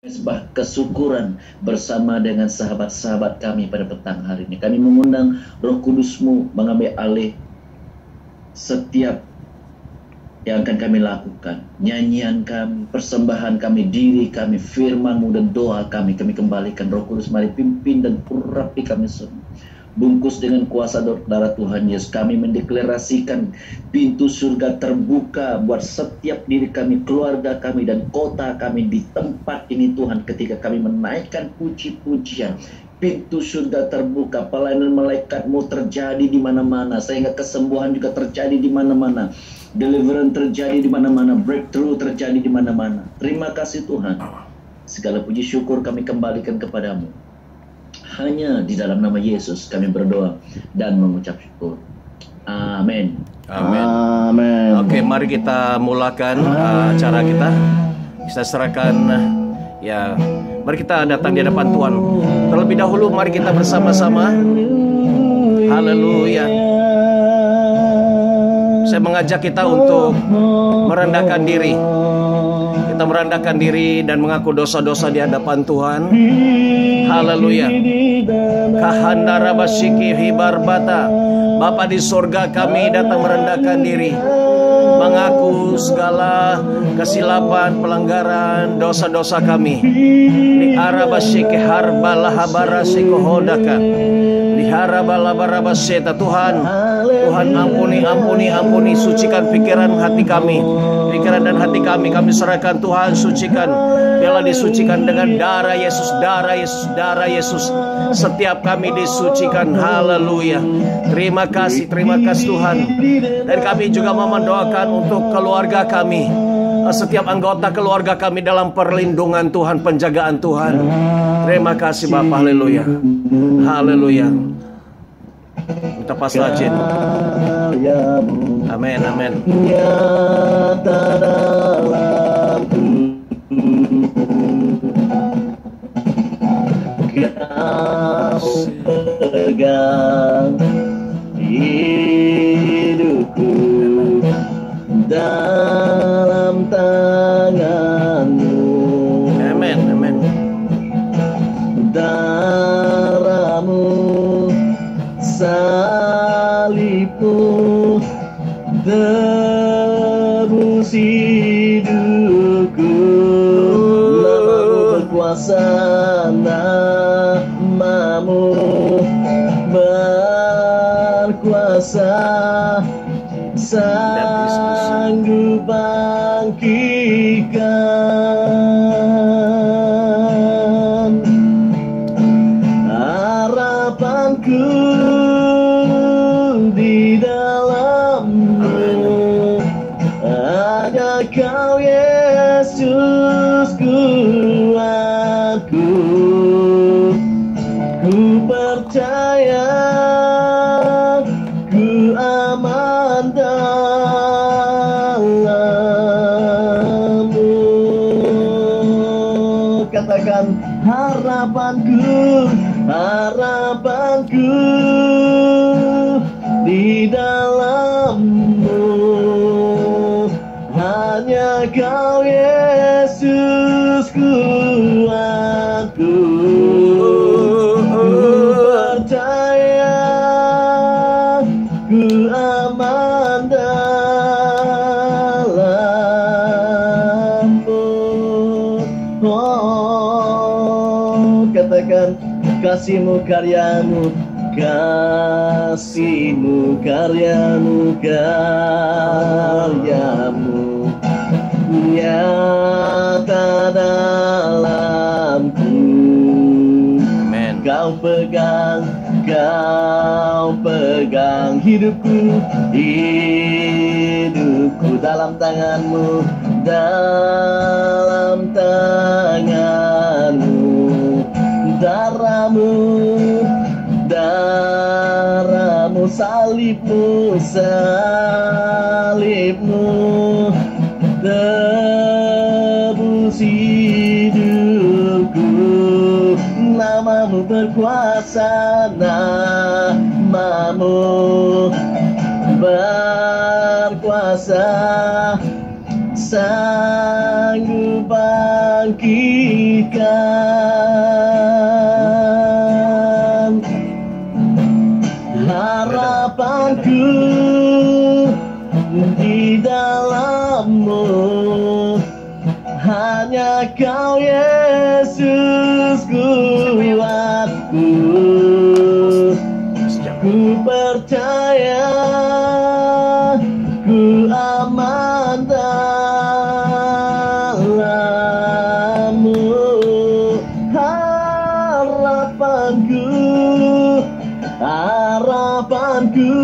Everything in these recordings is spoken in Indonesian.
Mesbah kesyukuran bersama dengan sahabat-sahabat kami pada petang hari ini. Kami mengundang Roh Kudus-Mu mengambil alih setiap yang akan kami lakukan. Nyanyian kami, persembahan kami, diri kami, firman-Mu dan doa kami kembalikan. Roh Kudus, mari pimpin dan urapi kami semua. Bungkus dengan kuasa darah Tuhan Yesus, kami mendeklarasikan pintu surga terbuka buat setiap diri kami, keluarga kami, dan kota kami di tempat ini Tuhan. Ketika kami menaikkan puji-pujian, pintu surga terbuka, pelayanan malaikat-Mu terjadi di mana-mana, sehingga kesembuhan juga terjadi di mana-mana, deliverance terjadi di mana-mana, breakthrough terjadi di mana-mana. Terima kasih Tuhan. Segala puji syukur kami kembalikan kepadamu. Hanya di dalam nama Yesus kami berdoa dan mengucap syukur. Amin. Amin. Amin. Oke, mari kita mulakan acara kita. Kita serahkan ya. Mari kita datang di hadapan Tuhan. Terlebih dahulu mari kita bersama-sama. Haleluya. Saya mengajak kita untuk merendahkan diri. Kita merendahkan diri dan mengaku dosa-dosa di hadapan Tuhan. Haleluya. Kahandara basiki hibarbata. Bapa di surga, kami datang merendahkan diri, mengaku segala kesilapan, pelanggaran, dosa-dosa kami. Di arabasiki harbalahabara sikohodaka. Di harabalabarabasyeta. Tuhan, ampuni, sucikan pikiran hati kami. Pikiran dan hati kami serahkan Tuhan, sucikan. Biarlah disucikan dengan darah Yesus, darah Yesus, darah Yesus. Setiap kami disucikan. Haleluya. Terima kasih Tuhan. Dan kami juga mau mendoakan untuk keluarga kami, setiap anggota keluarga kami dalam perlindungan Tuhan, penjagaan Tuhan. Terima kasih Bapak. Haleluya. Haleluya. Kita pasrah Jin. Amin, amin. Pegang hidupku dalam tangan-Mu. Amin, amin. Darah-Mu, salib-Mu, tebus hidupku. Nama-Mu berkuasa, nama-Mu berkuasa, sanggup bangkitkan harapanku di dalam-Mu. Ada Kau Yesus, kuatku, ku percaya, ku aman dalam-Mu. Katakan harapanku di dalam-Mu. Hanya Kau Yesus, kuatku, percaya, ku aman dalam-Mu. Oh, katakan kasih-Mu, karya-Mu, kasih-Mu, karya-Mu, karya-Mu nyata dalamku. Amen. Kau pegang hidupku dalam tangan-Mu, dalam tangan-Mu. Darah-Mu, salib-Mu, tebus hidupku. Nama-Mu berkuasa, nama-Mu berkuasa, sanggup bangkit nyanyikan harapanku di dalam-Mu. Hanya Kau Yesus kuatku. Ku percaya, ku aman dalam-Mu. Harapanku, harapanku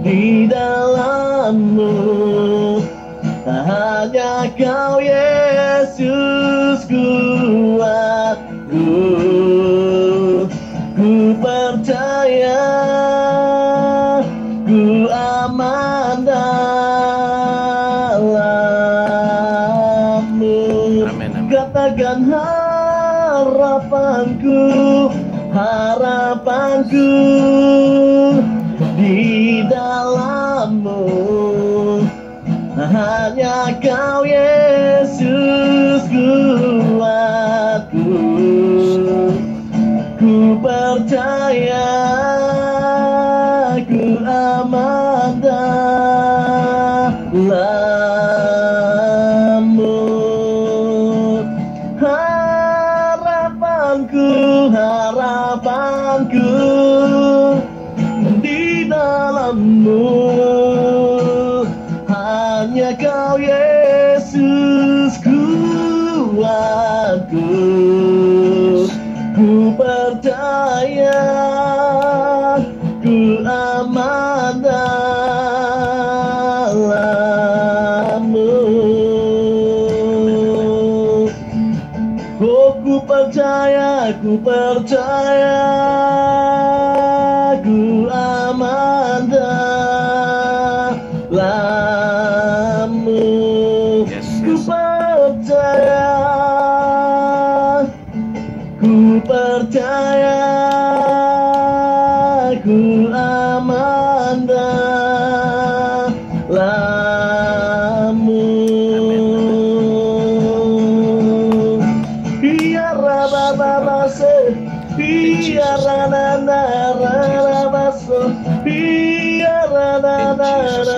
di dalam-Mu. Hanya Kau Yesus kuatku. Ku percaya, ku aman dalam-Mu. Amin, amin. Katakan harapanku, harapanku di dalam-Mu. Hanya Kau Yesus kuatku. Ku percaya, ku aman dalam-Mu. Harapanku, harapanku di dalam-Mu. Hanya Kau Yesus kuatku. Ku percaya, ku aman dalam-Mu. Oh, ku percaya, ku percaya, ku aman dalam-Mu. Ku percaya, ku percaya, ku aman dalam-Mu. Iya rababase, iya rananarabase, iya rananarabase.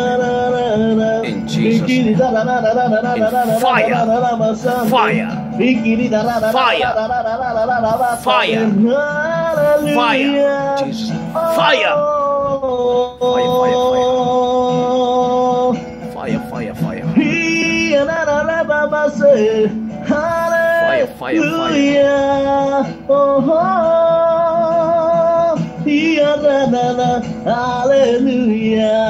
In Jesus' name. Fire. Fire. Fire. Fire. Fire. Jesus. Fire. Fire, fire, fire. Fire, fire, fire. Fire, fire, fire. Haleluya.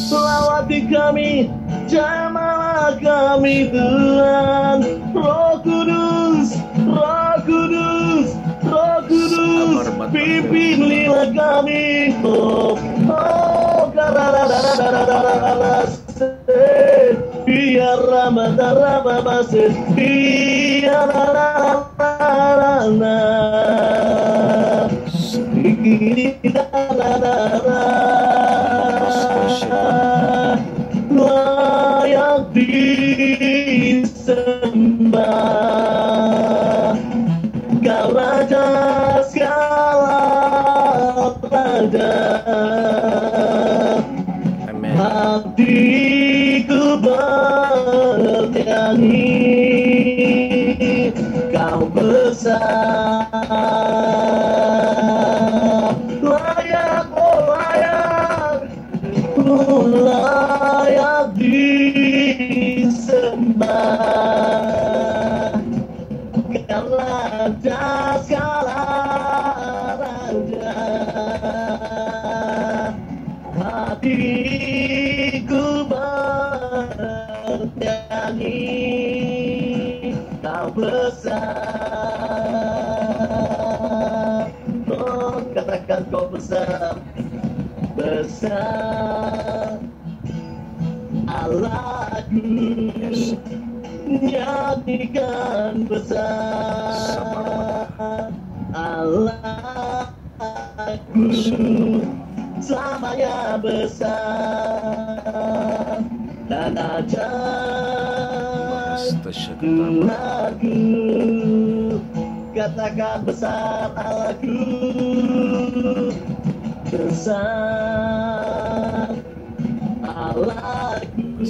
Selawati kami, jamaah kami Tuhan. Roh Kudus, Roh Kudus, Roh Kudus, pimpinlah kami. Oh, biar ramadhan biar layak disembah, Kau Raja segala raja. Amen. Hatiku bernyanyi, Kau besar. Layak, oh layak, oh layak disembah, Kau Raja segala raja. Hatiku bernyanyi, Kau besar. Oh, katakan Kau besar, besar. Allahku, nyanyikan besar. Allahku, selamanya besar dan ajaib. Allahku, katakan besar Allahku, besar Allahku,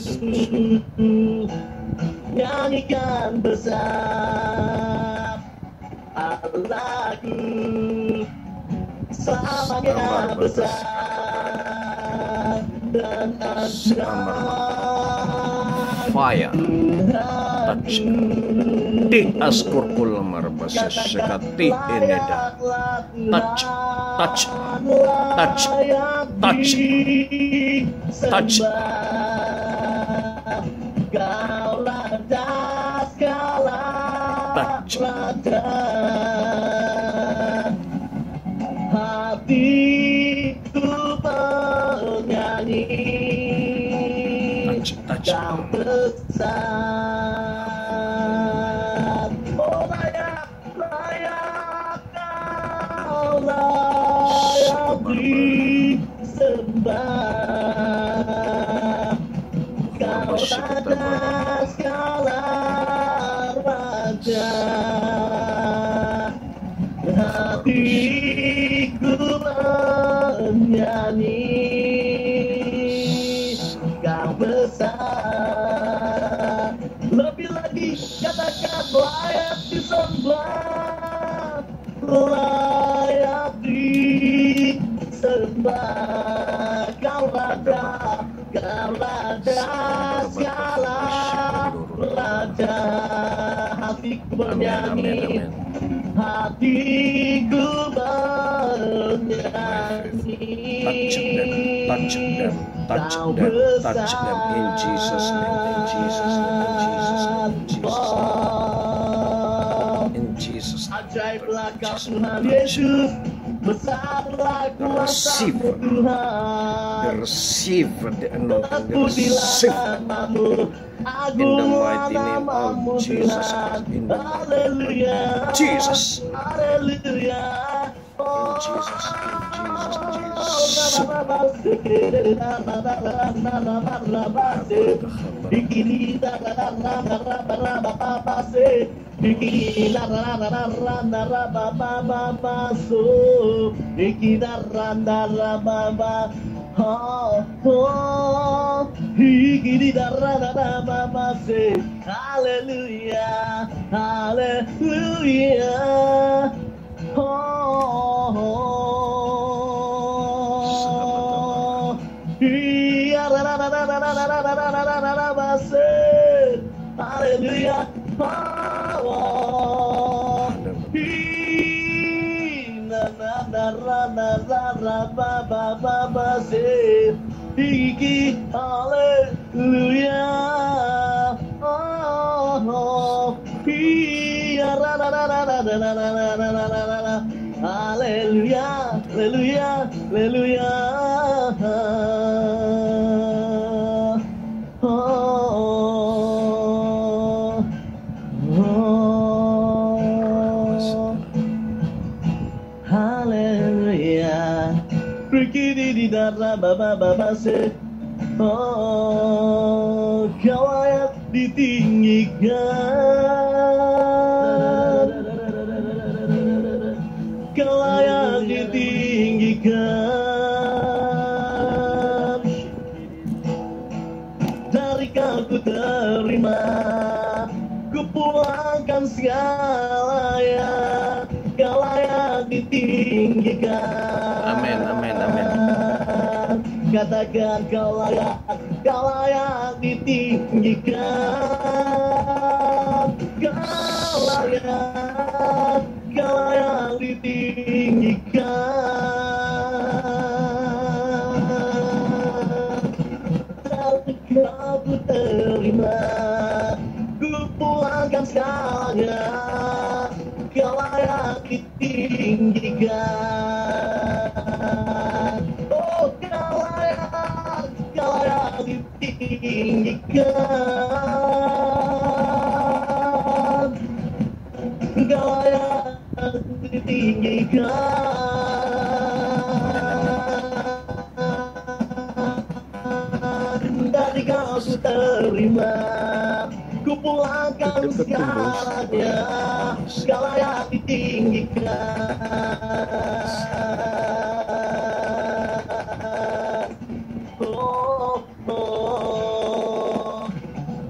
nyanyikan besar Allahku, selamanya besar dan ajaib. Fire. Touch. Di askurkul marbasa sekati eneda. Touch. Touch. Touch. Touch. Touch. Touch. Hatiku bernyanyi, Touch. kau besar. Oh layak, layak kau layak disembah. Kau raja segala raja. Hatiku bernyanyi, kau besar. Lebih lagi katakan layak disembah, layak disembah. Kau raja segala raja. Hatiku bernyanyi, hatiku bernyanyi. Touch them. Touch them. Touch them. In Jesus' name. In Jesus' name. In Jesus' name. In Jesus' name. Ajaiblah kau Tuhan Yesus, besarlah kuasa-Mu Tuhan. Receive the anointing. Terpujilah Receive. nama-Mu, In the agunglah mighty name nama-Mu of Jesus Tuhan. Christ. In the Haleluya, Jesus. haleluya. In Jesus' name. Hallelujah, hallelujah. Hallelujah. Hallelujah, hallelujah, hallelujah. Hallelujah. Begini di darah baba se. Oh, kau layak ditinggikan. Kau layak ditinggikan. Dari kau ku terima, ku pulangkan segalanya. Kau layak ditinggikan. Amin, amin, amin. Katakan kau layak ditinggikan. Kau layak ditinggikan. Dari kau ku terima, ku pulangkan segalanya. Kau layak ditinggikan. Oh, kau layak ditinggikan. Kau layak ditinggikan. Dari kau ku terima, ku pulang akan segalanya, segala yang ditinggikan. Oh, oh.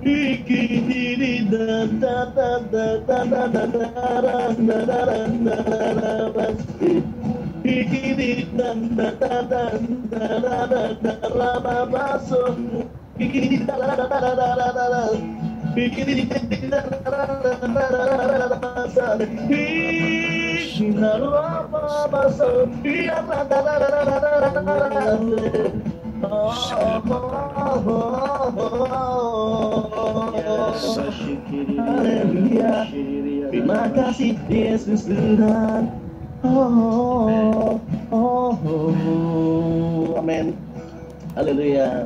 Ikiri da da da da da da da da da da da. Ikiri da da da da da da da da da so. Ikiri da da da da da da da. Ikiri da da da da da da so. Ishina ba so. Ya da da da da da da da. Haleluya, terima kasih Yesus Tuhan. Amin. Haleluya.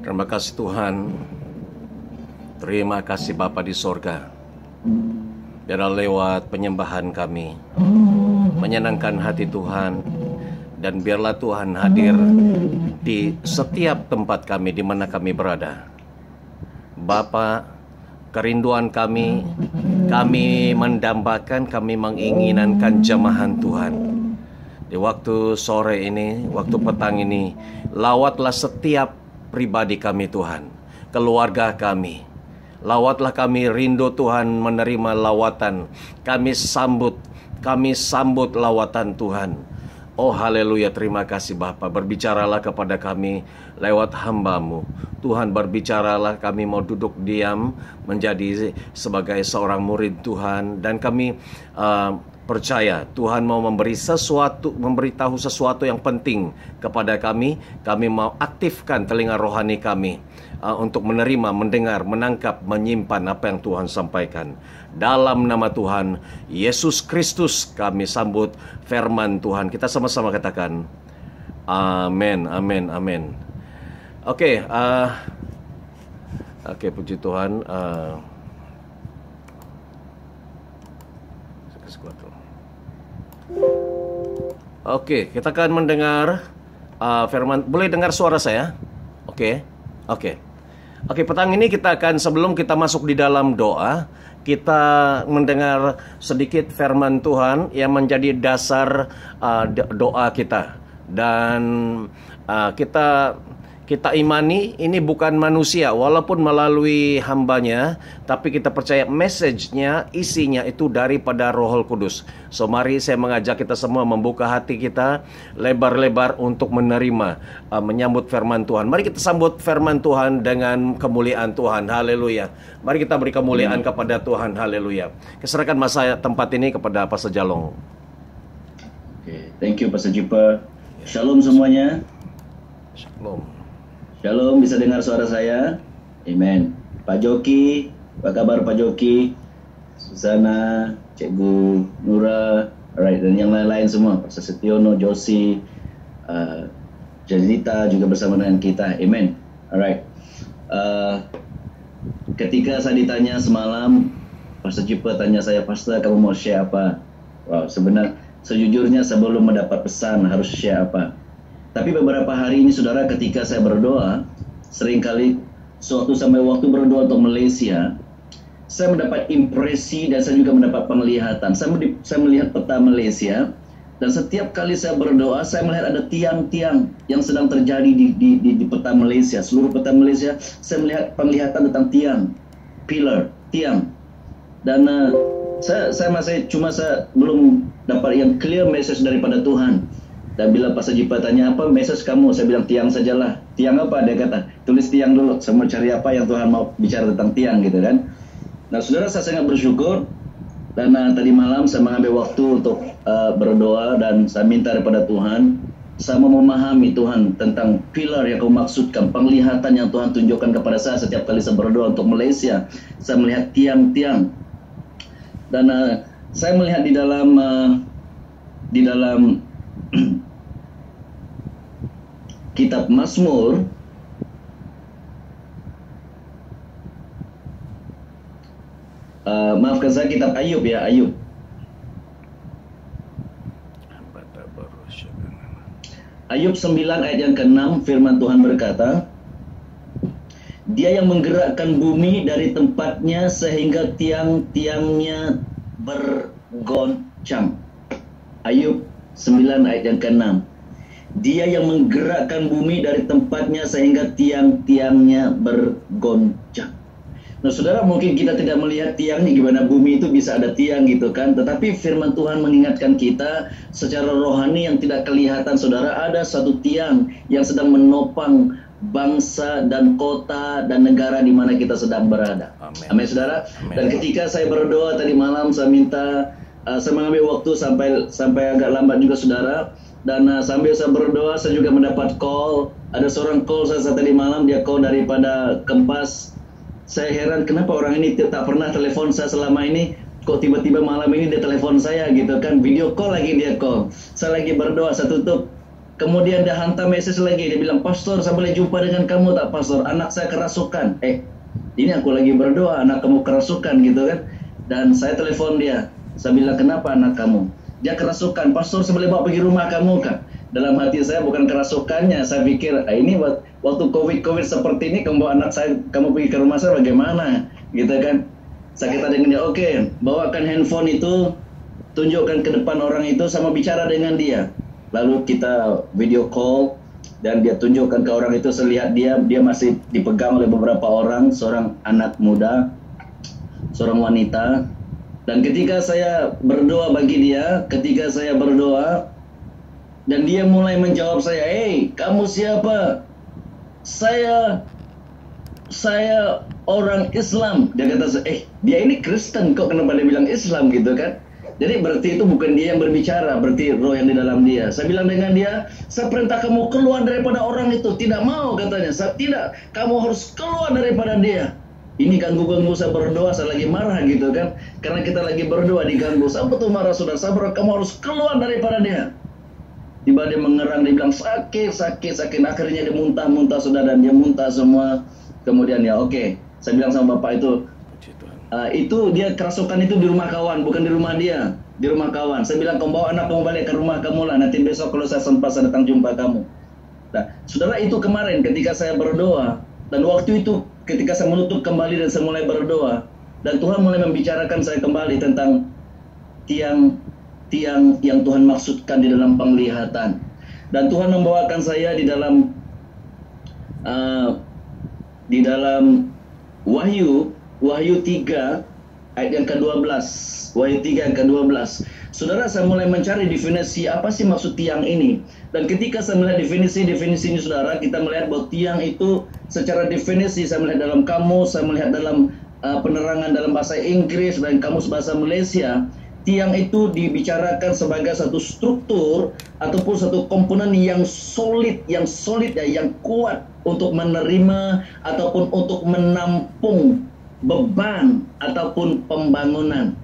Terima kasih Tuhan. Terima kasih Bapa di sorga. Biarlah lewat penyembahan kami menyenangkan hati Tuhan, dan biarlah Tuhan hadir di setiap tempat kami di mana kami berada. Bapa, kerinduan kami mendambakan, kami menginginkan jamahan Tuhan. Di waktu sore ini, waktu petang ini, lawatlah setiap pribadi kami Tuhan, keluarga kami. Lawatlah kami, rindu Tuhan menerima lawatan. Kami sambut lawatan Tuhan. Oh haleluya, terima kasih Bapa. Berbicaralah kepada kami lewat hamba-Mu. Tuhan, berbicaralah, kami mau duduk diam menjadi sebagai seorang murid Tuhan. Dan kami percaya Tuhan mau memberitahu sesuatu yang penting kepada kami. Kami mau aktifkan telinga rohani kami untuk menerima, mendengar, menangkap, menyimpan apa yang Tuhan sampaikan. Dalam nama Tuhan Yesus Kristus kami sambut firman Tuhan. Kita sama-sama katakan amin, amin, amin. Oke, puji Tuhan. Oke, kita akan mendengar firman. Boleh dengar suara saya? Oke. Petang ini kita akan, sebelum kita masuk di dalam doa, kita mendengar sedikit firman Tuhan yang menjadi dasar doa kita. Dan kita imani ini bukan manusia, walaupun melalui hambanya, tapi kita percaya message-nya, isinya itu daripada Roh Kudus. So mari saya mengajak kita semua membuka hati kita lebar-lebar untuk menerima, menyambut firman Tuhan. Mari kita sambut firman Tuhan dengan kemuliaan Tuhan. Haleluya. Mari kita beri kemuliaan kepada Tuhan. Haleluya. Keserahkan masa tempat ini kepada Pastor Jalong. Okay. Thank you Pastor Jipa. Shalom semuanya. Shalom. Shalom, bisa dengar suara saya? Amen. Pak Joki, apa kabar Pak Joki? Susana, Cikgu Nura, alright, dan yang lain-lain semua. Pak Setiono, Josi, Janita juga bersama dengan kita. Amen. Alright. Ketika saya ditanya semalam, Pastor Jipa tanya saya, Pastor kamu mau share apa? Wow, sejujurnya saya belum mendapat pesan harus share apa. Tapi beberapa hari ini saudara, ketika saya berdoa, seringkali suatu sampai waktu berdoa untuk Malaysia, saya mendapat impresi dan saya juga mendapat penglihatan. Saya melihat peta Malaysia, dan setiap kali saya berdoa, saya melihat ada tiang-tiang yang sedang terjadi di peta Malaysia. Seluruh peta Malaysia, saya melihat penglihatan tentang tiang, pillar, tiang. Dan saya belum dapat yang clear message daripada Tuhan. Dan bila Pastor Jipa tanya, apa message kamu? Saya bilang tiang sajalah. Tiang apa? Dia kata, tulis tiang dulu. Saya mau cari apa yang Tuhan mau bicara tentang tiang gitu kan. Nah saudara, saya sangat bersyukur. Dan tadi malam saya mengambil waktu untuk berdoa. Dan saya minta daripada Tuhan, saya mau memahami Tuhan tentang pilar yang kau maksudkan. Penglihatan yang Tuhan tunjukkan kepada saya setiap kali saya berdoa untuk Malaysia. Saya melihat tiang-tiang. Dan saya melihat di dalam Kitab Mazmur maafkan saya, Kitab Ayub ya, Ayub. Ayub 9 ayat yang ke-6, firman Tuhan berkata, Dia yang menggerakkan bumi dari tempatnya sehingga tiang-tiangnya bergoncang. Ayub 9 ayat yang ke-6. Dia yang menggerakkan bumi dari tempatnya sehingga tiang-tiangnya bergoncang. Nah saudara, mungkin kita tidak melihat tiang nih, gimana bumi itu bisa ada tiang gitu kan. Tetapi firman Tuhan mengingatkan kita secara rohani yang tidak kelihatan, saudara, ada satu tiang yang sedang menopang bangsa dan kota dan negara di mana kita sedang berada. Amin, saudara. Amin. Dan ketika saya berdoa tadi malam, saya minta, saya mengambil waktu sampai agak lambat juga, saudara. Dan sambil saya berdoa, saya juga mendapat call. Ada seorang call saya tadi malam, dia call daripada Kempas. Saya heran kenapa orang ini tak pernah telepon saya selama ini, kok tiba-tiba malam ini dia telepon saya gitu kan, video call lagi dia call. Saya lagi berdoa, saya tutup. Kemudian dia hantar message lagi, dia bilang, Pastor, saya boleh jumpa dengan kamu tak, Pastor? Anak saya kerasukan. Ini aku lagi berdoa, anak kamu kerasukan gitu kan. Dan saya telepon dia, saya bilang, kenapa anak kamu? Dia kerasukan, Pastor, saya boleh bawa pergi rumah kamu kan? Dalam hati saya bukan kerasukannya, saya pikir ini waktu COVID seperti ini, kamu bawa anak saya, kamu pergi ke rumah saya bagaimana, gitu kan? Saya kata dengan dia, oke, bawakan handphone itu, tunjukkan ke depan orang itu, sama bicara dengan dia. Lalu kita video call dan dia tunjukkan ke orang itu, saya lihat dia masih dipegang oleh beberapa orang, seorang anak muda, seorang wanita. Dan ketika saya berdoa bagi dia, dan dia mulai menjawab saya, kamu siapa? Saya orang Islam. Dia kata, dia ini Kristen, kok kenapa dia bilang Islam gitu kan? Jadi berarti itu bukan dia yang berbicara, berarti roh yang di dalam dia. Saya bilang dengan dia, saya perintah kamu keluar daripada orang itu. Tidak mau katanya, tidak, kamu harus keluar daripada dia. Ini ganggu-ganggu saya berdoa, saya lagi marah gitu kan. Karena kita lagi berdoa diganggu, saya betul marah saudara, kamu harus keluar daripada dia. Tiba dia mengerang, dia bilang sakit. Akhirnya dia muntah saudara, dan dia muntah semua. Kemudian ya oke, saya bilang sama bapak itu dia kerasukan itu di rumah kawan, bukan di rumah dia, di rumah kawan. Saya bilang, kamu bawa anak kamu balik ke rumah kamu lah, nanti besok kalau saya sempat saya datang jumpa kamu. Nah saudara, itu kemarin ketika saya berdoa, dan waktu itu ketika saya menutup kembali dan saya mulai berdoa, dan Tuhan mulai membicarakan saya kembali tentang tiang yang Tuhan maksudkan di dalam penglihatan. Dan Tuhan membawakan saya di dalam Wahyu 3 ayat yang ke-12. Wahyu 3 yang ke-12. Saudara, saya mulai mencari definisi apa sih maksud tiang ini. Dan ketika saya melihat definisi ini, saudara, kita melihat bahwa tiang itu secara definisi, saya melihat dalam kamus, saya melihat dalam penerangan dalam bahasa Inggris dan kamus bahasa Malaysia. Tiang itu dibicarakan sebagai satu struktur ataupun satu komponen yang solid ya, yang kuat untuk menerima ataupun untuk menampung beban ataupun pembangunan.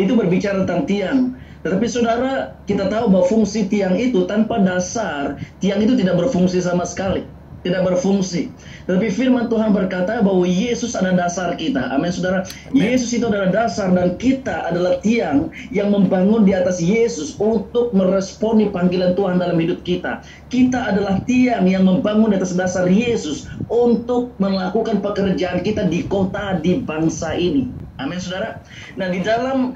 Itu berbicara tentang tiang. Tetapi saudara, kita tahu bahwa fungsi tiang itu tanpa dasar, tiang itu tidak berfungsi sama sekali. Tidak berfungsi. Tetapi firman Tuhan berkata bahwa Yesus adalah dasar kita. Amin saudara. Yesus itu adalah dasar dan kita adalah tiang yang membangun di atas Yesus untuk meresponi panggilan Tuhan dalam hidup kita. Kita adalah tiang yang membangun di atas dasar Yesus untuk melakukan pekerjaan kita di kota, di bangsa ini. Amin saudara. Nah di dalam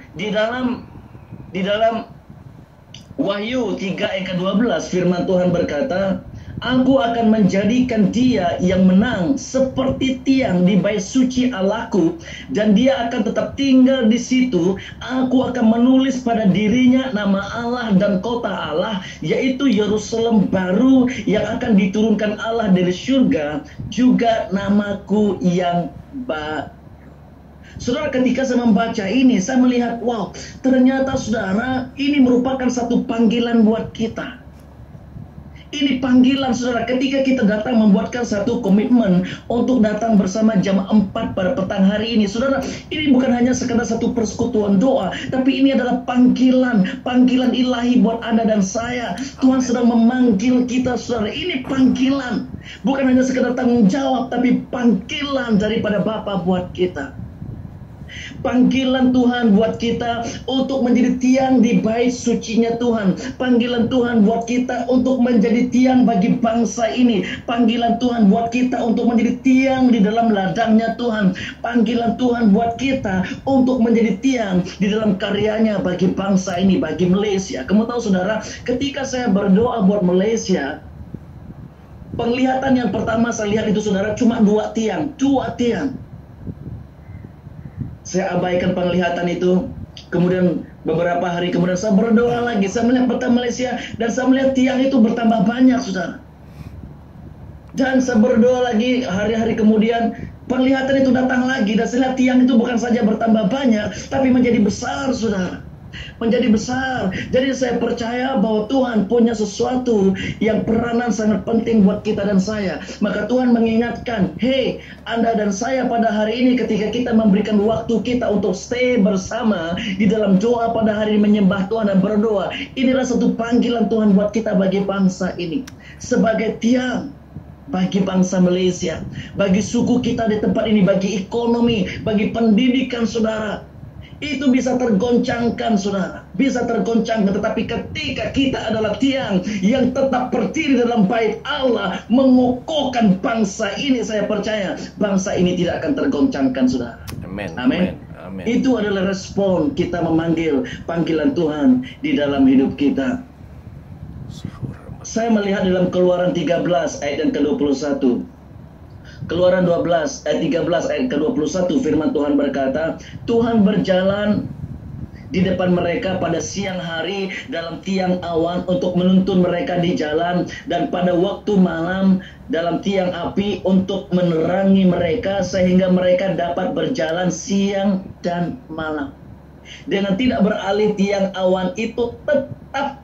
Wahyu 3 ayat ke-12 firman Tuhan berkata, Aku akan menjadikan dia yang menang seperti tiang di bait suci Allahku, dan dia akan tetap tinggal di situ. Aku akan menulis pada dirinya nama Allah dan kota Allah, yaitu Yerusalem baru yang akan diturunkan Allah dari surga, juga namaku yang baru. Saudara, ketika saya membaca ini, saya melihat, wow, ternyata saudara, ini merupakan satu panggilan buat kita. Ini panggilan saudara, ketika kita datang membuatkan satu komitmen untuk datang bersama jam 4 pada petang hari ini. Saudara, ini bukan hanya sekadar satu persekutuan doa, tapi ini adalah panggilan ilahi buat Anda dan saya. Tuhan sedang memanggil kita saudara. Ini panggilan, bukan hanya sekadar tanggung jawab, tapi panggilan daripada Bapa buat kita. Panggilan Tuhan buat kita untuk menjadi tiang di bait sucinya Tuhan. Panggilan Tuhan buat kita untuk menjadi tiang bagi bangsa ini. Panggilan Tuhan buat kita untuk menjadi tiang di dalam ladangnya Tuhan. Panggilan Tuhan buat kita untuk menjadi tiang di dalam karyanya bagi bangsa ini, bagi Malaysia. Kamu tahu saudara, ketika saya berdoa buat Malaysia, penglihatan yang pertama saya lihat itu saudara cuma dua tiang. Saya abaikan penglihatan itu. Kemudian beberapa hari kemudian saya berdoa lagi. Saya melihat peta Malaysia dan saya melihat tiang itu bertambah banyak, saudara. Dan saya berdoa lagi, hari-hari kemudian penglihatan itu datang lagi. Dan saya lihat tiang itu bukan saja bertambah banyak, tapi menjadi besar, saudara. Menjadi besar. Jadi saya percaya bahwa Tuhan punya sesuatu yang peranan sangat penting buat kita dan saya. Maka Tuhan mengingatkan, hey, Anda dan saya pada hari ini ketika kita memberikan waktu kita untuk stay bersama di dalam doa pada hari ini, menyembah Tuhan dan berdoa. Inilah satu panggilan Tuhan buat kita bagi bangsa ini. Sebagai tiang bagi bangsa Malaysia, bagi suku kita di tempat ini, bagi ekonomi, bagi pendidikan saudara. Itu bisa tergoncangkan, saudara. Bisa tergoncangkan. Tetapi ketika kita adalah tiang yang tetap berdiri dalam bait Allah, mengokohkan bangsa ini, saya percaya bangsa ini tidak akan tergoncangkan, saudara. Amin. Amin. Amin. Itu adalah respon kita memanggil panggilan Tuhan di dalam hidup kita. Saya melihat dalam Keluaran 13 ayat yang ke-21. Keluaran 12 ayat 13 ayat ke-21, firman Tuhan berkata, Tuhan berjalan di depan mereka pada siang hari dalam tiang awan untuk menuntun mereka di jalan, dan pada waktu malam dalam tiang api untuk menerangi mereka sehingga mereka dapat berjalan siang dan malam. Dengan tidak beralih tiang awan itu tetap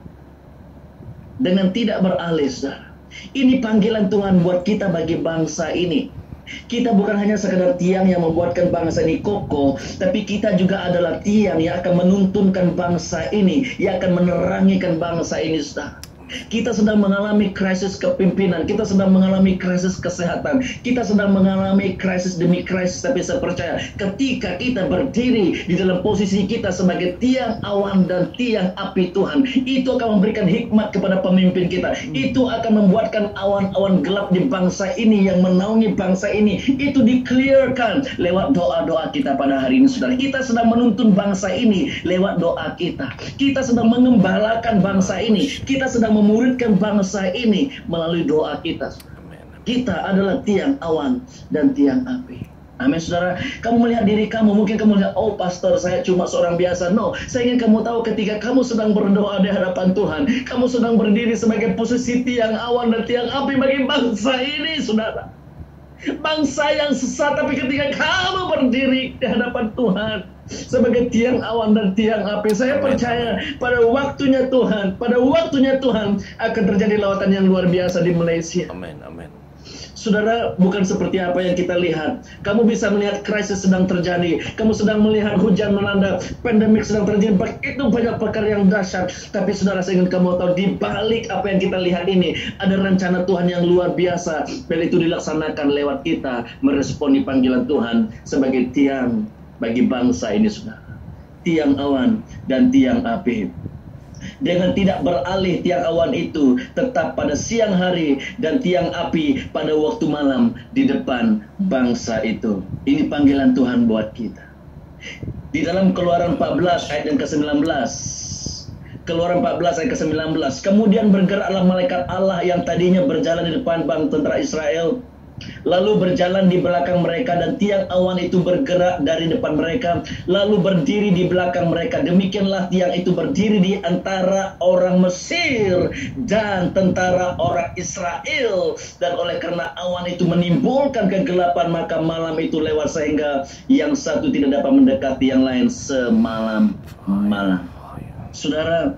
dengan tidak beralih, saudara. Ini panggilan Tuhan buat kita bagi bangsa ini. Kita bukan hanya sekadar tiang yang membuatkan bangsa ini kokoh, tapi kita juga adalah tiang yang akan menuntunkan bangsa ini, yang akan menerangikan bangsa ini, saudara. Kita sedang mengalami krisis kepimpinan, kita sedang mengalami krisis kesehatan, kita sedang mengalami krisis demi krisis. Tapi saya percaya ketika kita berdiri di dalam posisi kita sebagai tiang awan dan tiang api Tuhan, itu akan memberikan hikmat kepada pemimpin kita. Itu akan membuatkan awan-awan gelap di bangsa ini yang menaungi bangsa ini, itu di-clearkan lewat doa-doa kita pada hari ini, saudara. Kita sedang menuntun bangsa ini lewat doa kita. Kita sedang mengembalakan bangsa ini. Kita sedang memuridkan bangsa ini melalui doa kita. Kita adalah tiang awan dan tiang api. Amin, saudara. Kamu melihat diri kamu, mungkin kamu lihat, oh pastor, saya cuma seorang biasa. No, saya ingin kamu tahu ketika kamu sedang berdoa di hadapan Tuhan, kamu sedang berdiri sebagai posisi tiang awan dan tiang api bagi bangsa ini, saudara. Bangsa yang sesat, tapi ketika kamu berdiri di hadapan Tuhan sebagai tiang awan dan tiang api, saya percaya pada waktunya Tuhan akan terjadi lawatan yang luar biasa di Malaysia. Amin. Amin. Saudara, bukan seperti apa yang kita lihat. Kamu bisa melihat krisis sedang terjadi, kamu sedang melihat hujan melanda, pandemik sedang terjadi, begitu banyak perkara yang dahsyat. Tapi saudara, saya ingin kamu tahu, di balik apa yang kita lihat ini ada rencana Tuhan yang luar biasa, dan itu dilaksanakan lewat kita meresponi panggilan Tuhan sebagai tiang bagi bangsa ini, saudara. Tiang awan dan tiang api. Dengan tidak beralih tiang awan itu tetap pada siang hari, dan tiang api pada waktu malam di depan bangsa itu. Ini panggilan Tuhan buat kita. Di dalam Keluaran 14 ayat yang ke-19. Keluaran 14 ayat ke-19. Kemudian bergeraklah malaikat Allah yang tadinya berjalan di depan tentara Israel, lalu berjalan di belakang mereka, dan tiang awan itu bergerak dari depan mereka, lalu berdiri di belakang mereka. Demikianlah tiang itu berdiri di antara orang Mesir dan tentara orang Israel. Dan oleh karena awan itu menimbulkan kegelapan, maka malam itu lewat sehingga yang satu tidak dapat mendekati yang lain semalam-malam. Saudara,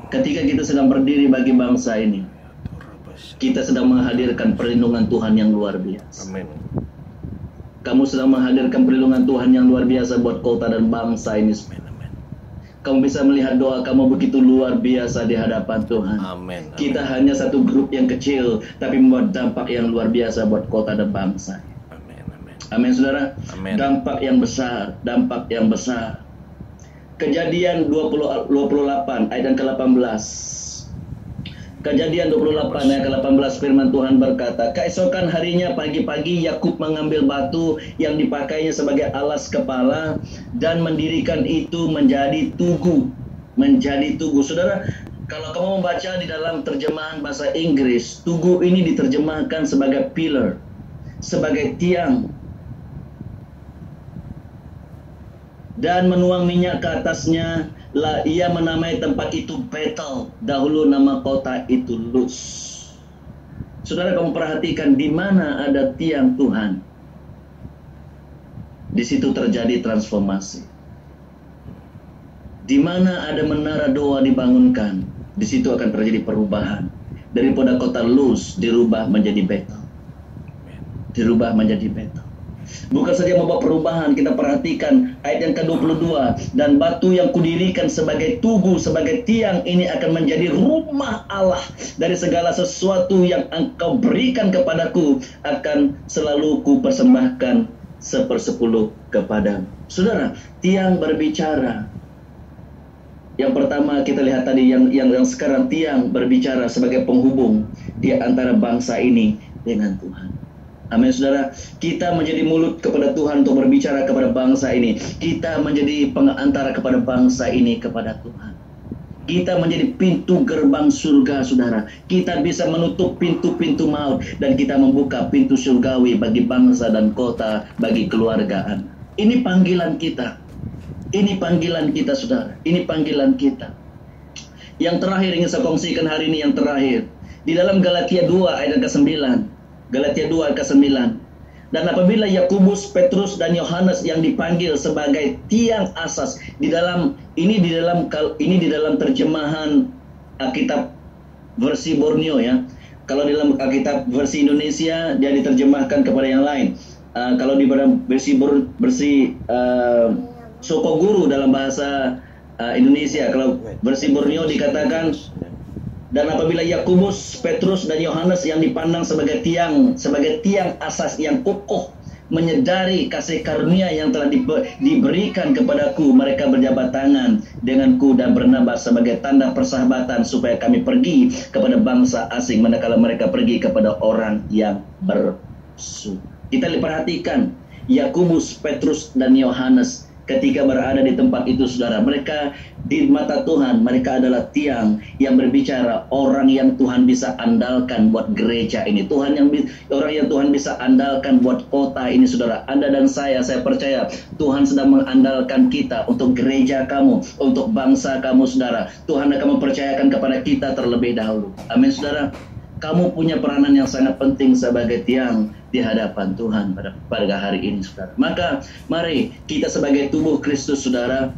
ketika kita sedang berdiri bagi bangsa ini, kita sedang menghadirkan perlindungan Tuhan yang luar biasa. Amin. Kamu sedang menghadirkan perlindungan Tuhan yang luar biasa buat kota dan bangsa ini. Amin. Kamu bisa melihat doa kamu begitu luar biasa di hadapan Tuhan. Amin. Kita hanya satu grup yang kecil, tapi membuat dampak yang luar biasa buat kota dan bangsa. Amin. Amin. Amin, saudara. Amin. Dampak yang besar, dampak yang besar. Kejadian 28 ayat yang ke-18. Kejadian 28 ayat ke-18, firman Tuhan berkata, keesokan harinya pagi-pagi Yakub mengambil batu yang dipakainya sebagai alas kepala dan mendirikan itu menjadi tugu. Menjadi tugu. Saudara, kalau kamu membaca di dalam terjemahan bahasa Inggris, tugu ini diterjemahkan sebagai pillar, sebagai tiang, dan menuang minyak ke atasnya. Lah ia menamai tempat itu Betel, dahulu nama kota itu Luz. Saudara, kamu perhatikan di mana ada tiang Tuhan, di situ terjadi transformasi. Di mana ada menara doa dibangunkan, di situ akan terjadi perubahan. Daripada kota Luz dirubah menjadi Betel, dirubah menjadi Betel. Bukan saja membawa perubahan, kita perhatikan ayat yang ke-22, dan batu yang kudirikan sebagai tugu, sebagai tiang ini akan menjadi rumah Allah. Dari segala sesuatu yang engkau berikan kepadaku akan selalu ku persembahkan 1/10 kepadamu. Saudara, tiang berbicara. Yang pertama kita lihat tadi, yang sekarang tiang berbicara sebagai penghubung di antara bangsa ini dengan Tuhan. Amin, saudara. Kita menjadi mulut kepada Tuhan untuk berbicara kepada bangsa ini. Kita menjadi pengantara kepada bangsa ini kepada Tuhan. Kita menjadi pintu gerbang surga, saudara. Kita bisa menutup pintu-pintu maut, dan kita membuka pintu surgawi bagi bangsa dan kota, bagi keluarga Anda. Ini panggilan kita. Ini panggilan kita, saudara. Ini panggilan kita. Yang terakhir ingin saya kongsikan hari ini, yang terakhir. Di dalam Galatia 2 ayat ke-9. Galatia 2 ayat ke-9. Dan apabila Yakobus, Petrus, dan Yohanes yang dipanggil sebagai tiang asas, di dalam terjemahan Alkitab versi Borneo, ya. Kalau di dalam Alkitab versi Indonesia dia diterjemahkan kepada yang lain. Kalau di versi Sokoguru dalam bahasa Indonesia, kalau versi Borneo dikatakan, dan apabila Yakobus, Petrus, dan Yohanes yang dipandang sebagai tiang asas yang kokoh, menyadari kasih karunia yang telah diberikan kepadaku, mereka berjabat tangan denganku dan Barnabas sebagai tanda persahabatan, supaya kami pergi kepada bangsa asing manakala mereka pergi kepada orang yang bersuci. Kita perhatikan Yakobus, Petrus, dan Yohanes ketika berada di tempat itu, saudara, mereka di mata Tuhan, mereka adalah tiang yang berbicara, orang yang Tuhan bisa andalkan buat gereja ini, orang yang Tuhan bisa andalkan buat kota ini, saudara. Anda dan saya percaya Tuhan sedang mengandalkan kita untuk gereja kamu, untuk bangsa kamu, saudara. Tuhan akan mempercayakan kepada kita terlebih dahulu. Amin, saudara. Kamu punya peranan yang sangat penting sebagai tiang di hadapan Tuhan pada hari ini, saudara. Maka mari kita sebagai tubuh Kristus, saudara,